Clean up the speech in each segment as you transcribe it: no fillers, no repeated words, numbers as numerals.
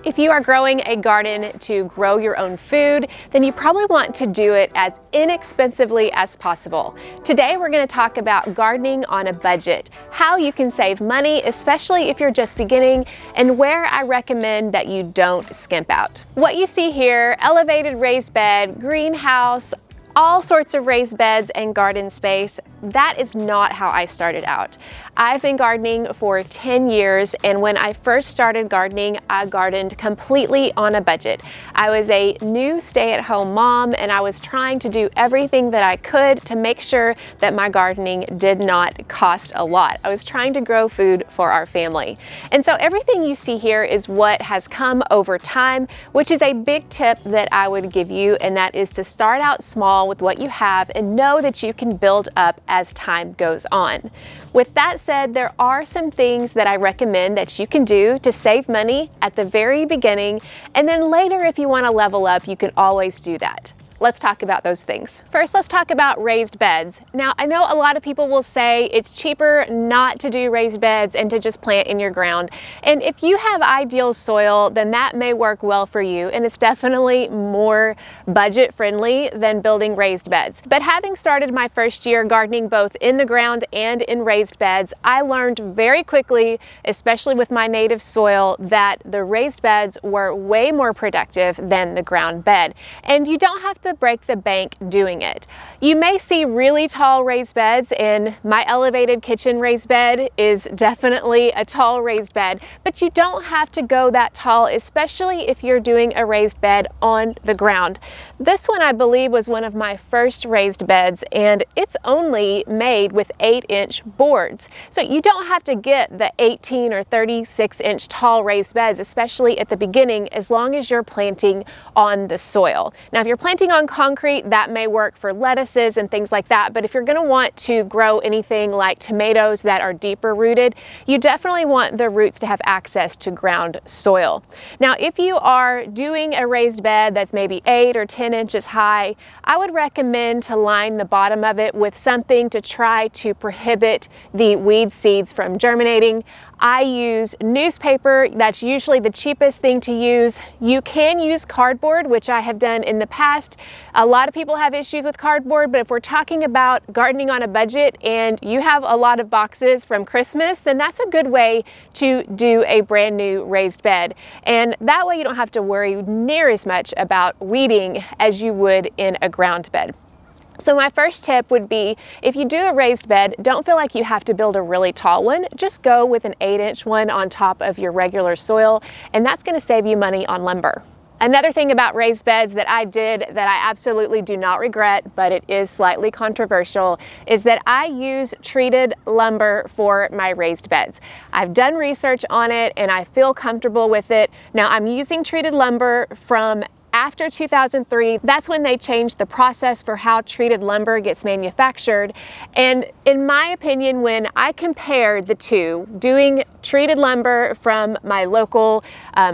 If you are growing a garden to grow your own food, then you probably want to do it as inexpensively as possible. Today we're going to talk about gardening on a budget, how you can save money, especially if you're just beginning, and where I recommend that you don't skimp out. What you see here, elevated raised bed, greenhouse, all sorts of raised beds and garden space, that is not how I started out. I've been gardening for 10 years, and when I first started gardening, I gardened completely on a budget. I was a new stay-at-home mom, and I was trying to do everything that I could to make sure that my gardening did not cost a lot. I was trying to grow food for our family. And so everything you see here is what has come over time, which is a big tip that I would give you, and that is to start out small with what you have and know that you can build up as time goes on. With that said, there are some things that I recommend that you can do to save money at the very beginning, and then later if you want to level up, you can always do that. Let's talk about those things. First, let's talk about raised beds. Now, I know a lot of people will say it's cheaper not to do raised beds and to just plant in your ground. And if you have ideal soil, then that may work well for you, and it's definitely more budget friendly than building raised beds. But having started my first year gardening both in the ground and in raised beds, I learned very quickly, especially with my native soil, that the raised beds were way more productive than the ground bed. And you don't have to break the bank doing it. You may see really tall raised beds, and my elevated kitchen raised bed is definitely a tall raised bed, but you don't have to go that tall, especially if you're doing a raised bed on the ground. This one, I believe, was one of my first raised beds, and it's only made with 8-inch boards. So you don't have to get the 18 or 36-inch tall raised beds, especially at the beginning, as long as you're planting on the soil. Now, if you're planting on concrete, that may work for lettuces and things like that, but if you're going to want to grow anything like tomatoes that are deeper rooted, you definitely want the roots to have access to ground soil. Now, if you are doing a raised bed that's maybe 8 or 10 inches high, I would recommend to line the bottom of it with something to try to prohibit the weed seeds from germinating. I use newspaper. That's usually the cheapest thing to use. You can use cardboard, which I have done in the past. A lot of people have issues with cardboard, but if we're talking about gardening on a budget and you have a lot of boxes from Christmas, then that's a good way to do a brand new raised bed. And that way you don't have to worry near as much about weeding as you would in a ground bed. So my first tip would be, if you do a raised bed, don't feel like you have to build a really tall one. Just go with an 8-inch one on top of your regular soil, and that's going to save you money on lumber. Another thing about raised beds that I did that I absolutely do not regret, but it is slightly controversial, is that I use treated lumber for my raised beds. I've done research on it and I feel comfortable with it. Now, I'm using treated lumber from after 2003. That's when they changed the process for how treated lumber gets manufactured. And in my opinion, when I compared the two, doing treated lumber from my local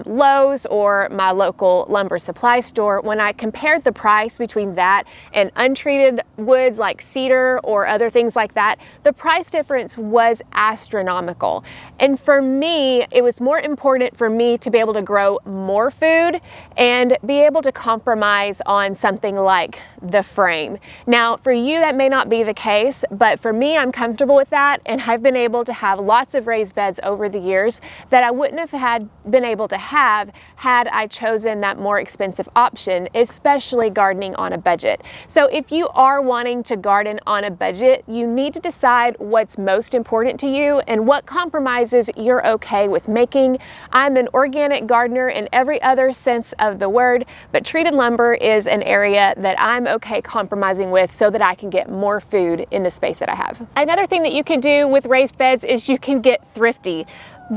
Lowe's or my local lumber supply store, when I compared the price between that and untreated woods like cedar or other things like that, the price difference was astronomical. And for me, it was more important for me to be able to grow more food and be able to compromise on something like the frame. Now, for you, that may not be the case, but for me, I'm comfortable with that, and I've been able to have lots of raised beds over the years that I wouldn't have been able to have had I chosen that more expensive option, especially gardening on a budget. So if you are wanting to garden on a budget, you need to decide what's most important to you and what compromises you're okay with making. I'm an organic gardener in every other sense of the word, but treated lumber is an area that I'm okay compromising with so that I can get more food in the space that I have. Another thing that you can do with raised beds is you can get thrifty.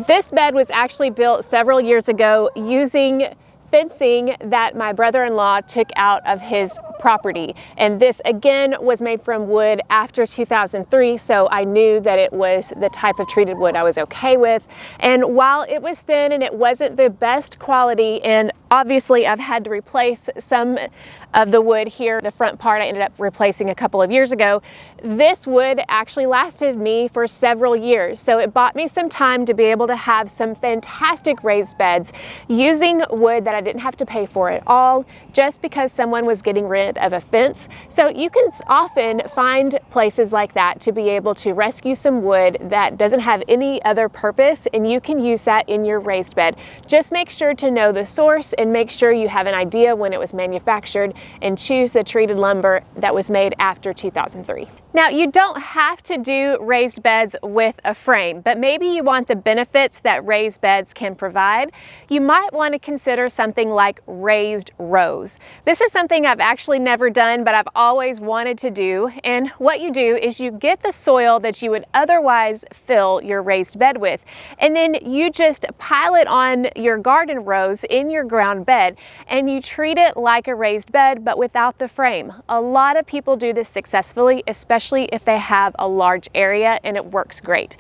This bed was actually built several years ago using fencing that my brother-in-law took out of his property. And this again was made from wood after 2003, so I knew that it was the type of treated wood I was okay with. And while it was thin and it wasn't the best quality, and obviously I've had to replace some of the wood here, the front part I ended up replacing a couple of years ago, this wood actually lasted me for several years. So it bought me some time to be able to have some fantastic raised beds using wood that I didn't have to pay for at all, just because someone was getting rid of a fence. So you can often find places like that to be able to rescue some wood that doesn't have any other purpose, and you can use that in your raised bed. Just make sure to know the source and make sure you have an idea when it was manufactured, and choose the treated lumber that was made after 2003. Now, you don't have to do raised beds with a frame, but maybe you want the benefits that raised beds can provide. You might want to consider something like raised rows. This is something I've actually never done, but I've always wanted to do. And what you do is you get the soil that you would otherwise fill your raised bed with, and then you just pile it on your garden rows in your ground bed, and you treat it like a raised bed, but without the frame. A lot of people do this successfully, especially if they have a large area, and it works great.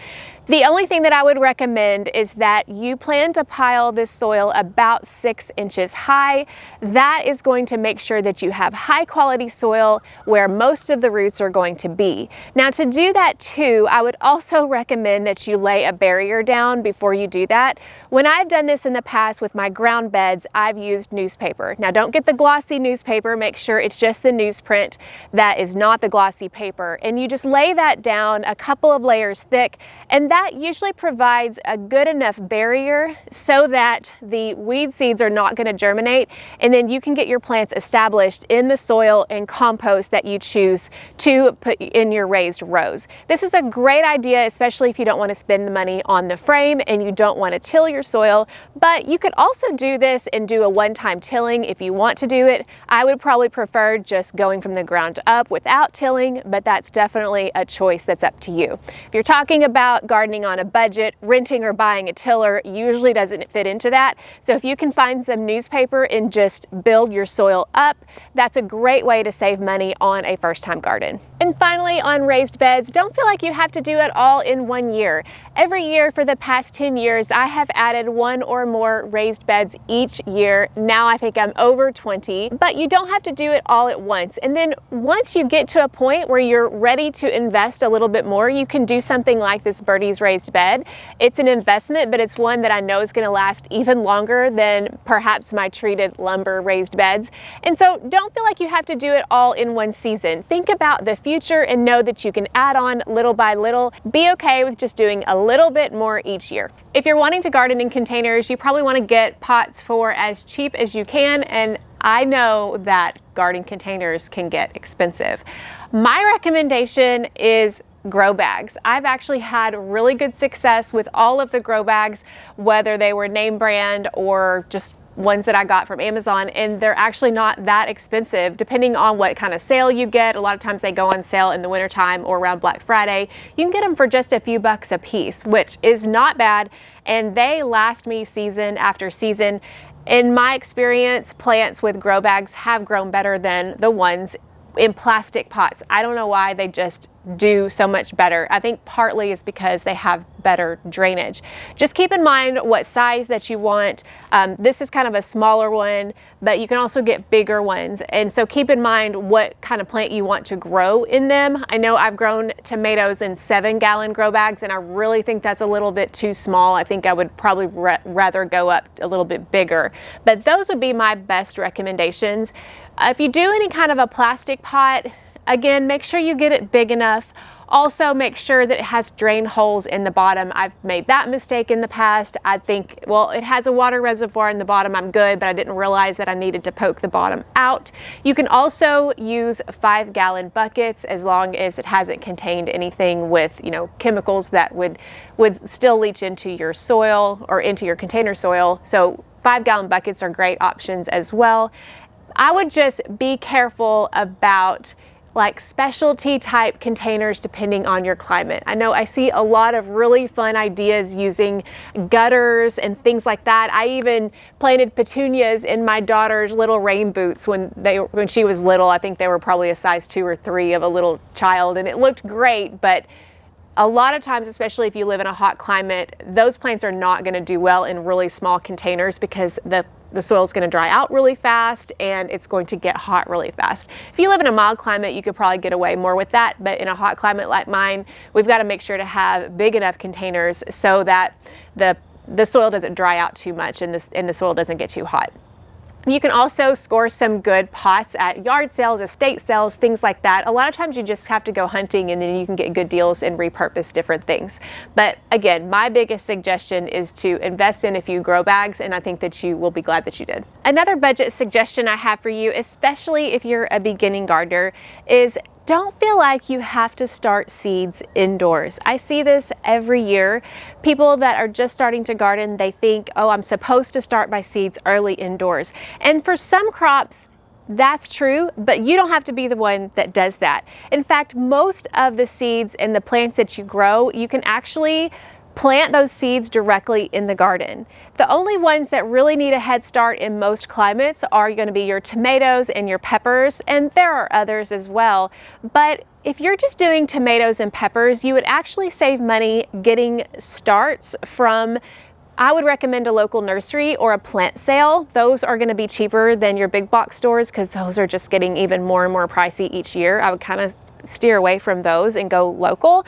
The only thing that I would recommend is that you plan to pile this soil about 6 inches high. That is going to make sure that you have high quality soil where most of the roots are going to be. Now, to do that too, I would also recommend that you lay a barrier down before you do that. When I've done this in the past with my ground beds, I've used newspaper. Now, don't get the glossy newspaper. Make sure it's just the newsprint that is not the glossy paper. And you just lay that down a couple of layers thick, and that usually provides a good enough barrier so that the weed seeds are not going to germinate, and then you can get your plants established in the soil and compost that you choose to put in your raised rows. This is a great idea, especially if you don't want to spend the money on the frame and you don't want to till your soil, but you could also do this and do a one-time tilling if you want to do it. I would probably prefer just going from the ground up without tilling, but that's definitely a choice that's up to you. If you're talking about gardening on a budget, renting or buying a tiller usually doesn't fit into that. So if you can find some newspaper and just build your soil up, that's a great way to save money on a first-time garden. And finally, on raised beds, don't feel like you have to do it all in one year. Every year for the past 10 years, I have added 1 or more raised beds each year. Now I think I'm over 20, but you don't have to do it all at once. And then once you get to a point where you're ready to invest a little bit more, you can do something like this Birdie's raised bed. It's an investment, but it's one that I know is going to last even longer than perhaps my treated lumber raised beds. And so don't feel like you have to do it all in one season. Think about the future and know that you can add on little by little. Be okay with just doing a little bit more each year. If you're wanting to garden in containers, you probably want to get pots for as cheap as you can, and I know that garden containers can get expensive. My recommendation is grow bags. I've actually had really good success with all of the grow bags, whether they were name brand or just ones that I got from Amazon, and they're actually not that expensive depending on what kind of sale you get. A lot of times they go on sale in the wintertime or around Black Friday. You can get them for just a few bucks a piece, which is not bad, and they last me season after season. In my experience, plants with grow bags have grown better than the ones in plastic pots. I don't know why, they just do so much better. I think partly is because they have better drainage. Just keep in mind what size that you want. This is kind of a smaller one, but you can also get bigger ones. And so keep in mind what kind of plant you want to grow in them. I know I've grown tomatoes in 7-gallon grow bags, and I really think that's a little bit too small. I think I would probably rather go up a little bit bigger. But those would be my best recommendations. If you do any kind of a plastic pot, again, make sure you get it big enough. Also, make sure that it has drain holes in the bottom. I've made that mistake in the past. I think, well, it has a water reservoir in the bottom, I'm good, but I didn't realize that I needed to poke the bottom out. You can also use 5-gallon buckets as long as it hasn't contained anything with, chemicals that would still leach into your soil or into your container soil. So 5-gallon buckets are great options as well. I would just be careful about like specialty type containers depending on your climate. I know I see a lot of really fun ideas using gutters and things like that. I even planted petunias in my daughter's little rain boots when she was little. I think they were probably a size 2 or 3 of a little child, and it looked great, but a lot of times, especially if you live in a hot climate, those plants are not going to do well in really small containers because the soil is going to dry out really fast and it's going to get hot really fast. If you live in a mild climate, you could probably get away more with that, but in a hot climate like mine, we've got to make sure to have big enough containers so that the soil doesn't dry out too much and the soil doesn't get too hot. You can also score some good pots at yard sales, estate sales, things like that. A lot of times you just have to go hunting and then you can get good deals and repurpose different things. But again, my biggest suggestion is to invest in a few grow bags, and I think that you will be glad that you did. Another budget suggestion I have for you, especially if you're a beginning gardener, is don't feel like you have to start seeds indoors. I see this every year. People that are just starting to garden, they think, oh, I'm supposed to start my seeds early indoors. And for some crops, that's true, but you don't have to be the one that does that. In fact, most of the seeds and the plants that you grow, you can actually plant those seeds directly in the garden. The only ones that really need a head start in most climates are going to be your tomatoes and your peppers, and there are others as well. But if you're just doing tomatoes and peppers, you would actually save money getting starts from, I would recommend a local nursery or a plant sale. Those are going to be cheaper than your big box stores because those are just getting even more and more pricey each year. I would kind of steer away from those and go local.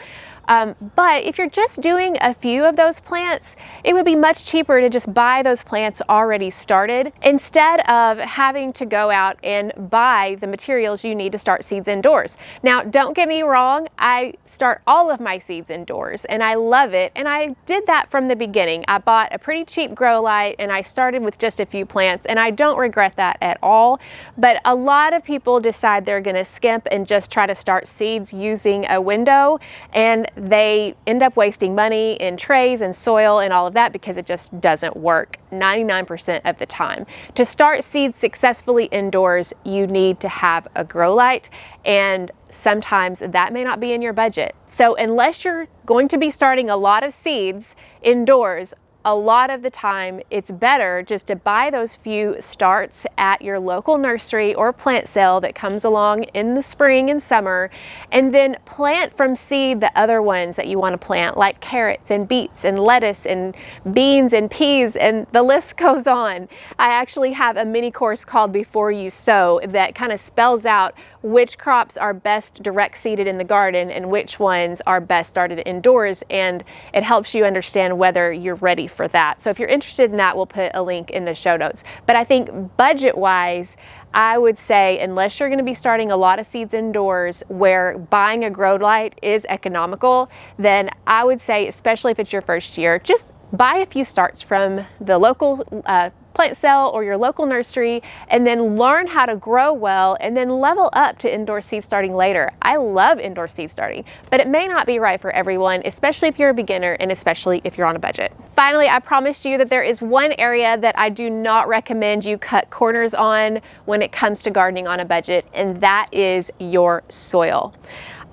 But if you're just doing a few of those plants, it would be much cheaper to just buy those plants already started instead of having to go out and buy the materials you need to start seeds indoors. Now, don't get me wrong, I start all of my seeds indoors and I love it, and I did that from the beginning. I bought a pretty cheap grow light and I started with just a few plants, and I don't regret that at all. But a lot of people decide they're going to skimp and just try to start seeds using a window, and they end up wasting money in trays and soil and all of that because it just doesn't work 99% of the time. To start seeds successfully indoors, you need to have a grow light, and sometimes that may not be in your budget. So unless you're going to be starting a lot of seeds indoors, a lot of the time it's better just to buy those few starts at your local nursery or plant sale that comes along in the spring and summer, and then plant from seed the other ones that you want to plant, like carrots and beets and lettuce and beans and peas, and the list goes on. I actually have a mini course called Before You Sow that kind of spells out which crops are best direct seeded in the garden and which ones are best started indoors, and it helps you understand whether you're ready for that. So if you're interested in that, we'll put a link in the show notes. But I think budget-wise, I would say unless you're going to be starting a lot of seeds indoors where buying a grow light is economical, then I would say, especially if it's your first year, just buy a few starts from the local plant sale or your local nursery, and then learn how to grow well, and then level up to indoor seed starting later. I love indoor seed starting, but it may not be right for everyone, especially if you're a beginner and especially if you're on a budget. Finally, I promised you that there is one area that I do not recommend you cut corners on when it comes to gardening on a budget, and that is your soil.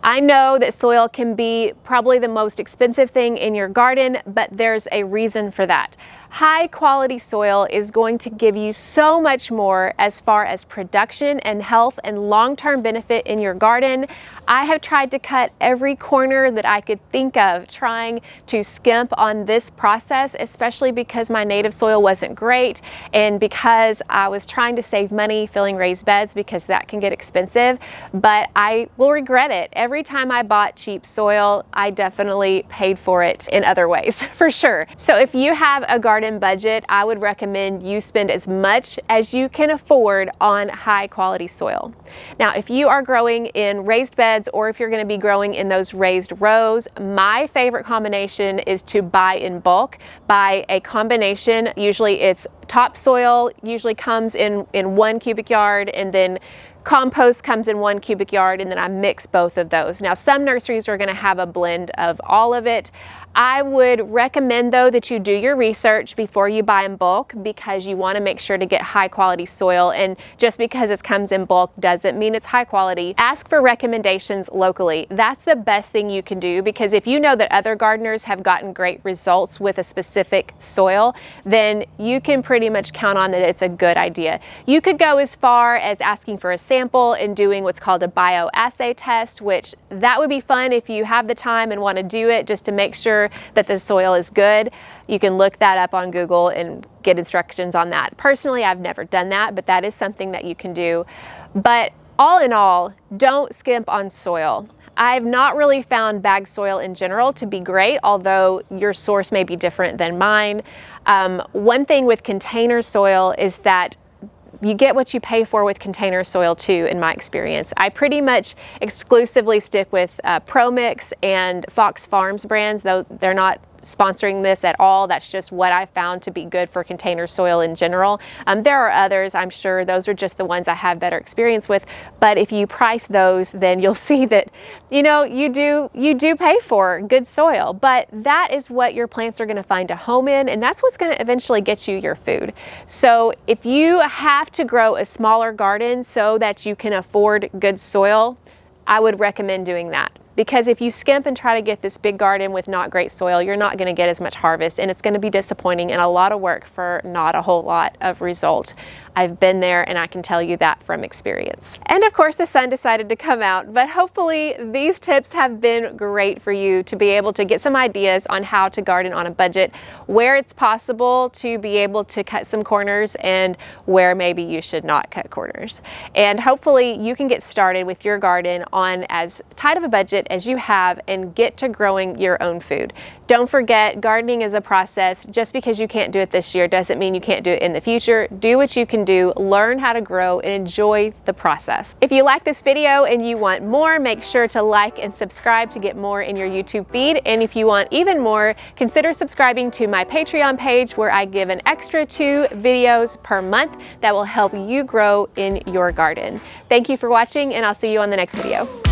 I know that soil can be probably the most expensive thing in your garden, but there's a reason for that. High quality soil is going to give you so much more as far as production and health and long-term benefit in your garden. I have tried to cut every corner that I could think of trying to skimp on this process, especially because my native soil wasn't great and because I was trying to save money filling raised beds because that can get expensive, but I will regret it. Every time I bought cheap soil, I definitely paid for it in other ways, for sure. So if you have a garden budget, I would recommend you spend as much as you can afford on high quality soil. Now, if you are growing in raised beds or if you're going to be growing in those raised rows, my favorite combination is to buy in bulk. Buy a combination, usually it's topsoil, usually comes in 1 cubic yard, and then compost comes in 1 cubic yard, and then I mix both of those. Now, some nurseries are going to have a blend of all of it. I would recommend though that you do your research before you buy in bulk, because you want to make sure to get high quality soil, and just because it comes in bulk doesn't mean it's high quality. Ask for recommendations locally. That's the best thing you can do, because if you know that other gardeners have gotten great results with a specific soil, then you can pretty much count on that it's a good idea. You could go as far as asking for a sample and doing what's called a bioassay test, which that would be fun if you have the time and want to do it just to make sure that the soil is good. You can look that up on Google and get instructions on that. Personally, I've never done that, but that is something that you can do. But all in all, don't skimp on soil. I've not really found bag soil in general to be great, although your source may be different than mine. One thing with container soil is that you get what you pay for with container soil too, in my experience. I pretty much exclusively stick with ProMix and Fox Farms brands, though they're not sponsoring this at all. That's just what I found to be good for container soil in general. There are others, I'm sure. Those are just the ones I have better experience with. But if you price those, then you'll see that, you know, you do pay for good soil, but that is what your plants are going to find a home in, and that's what's going to eventually get you your food. So if you have to grow a smaller garden so that you can afford good soil, I would recommend doing that. Because if you skimp and try to get this big garden with not great soil, you're not going to get as much harvest, and it's going to be disappointing and a lot of work for not a whole lot of result. I've been there, and I can tell you that from experience. And of course, the sun decided to come out, but hopefully these tips have been great for you to be able to get some ideas on how to garden on a budget, where it's possible to be able to cut some corners and where maybe you should not cut corners. And hopefully you can get started with your garden on as tight of a budget as you have and get to growing your own food. Don't forget, gardening is a process. Just because you can't do it this year doesn't mean you can't do it in the future. Do what you can do, learn how to grow, and enjoy the process. If you like this video and you want more, make sure to like and subscribe to get more in your YouTube feed. And if you want even more, consider subscribing to my Patreon page, where I give an extra 2 videos per month that will help you grow in your garden. Thank you for watching, and I'll see you on the next video.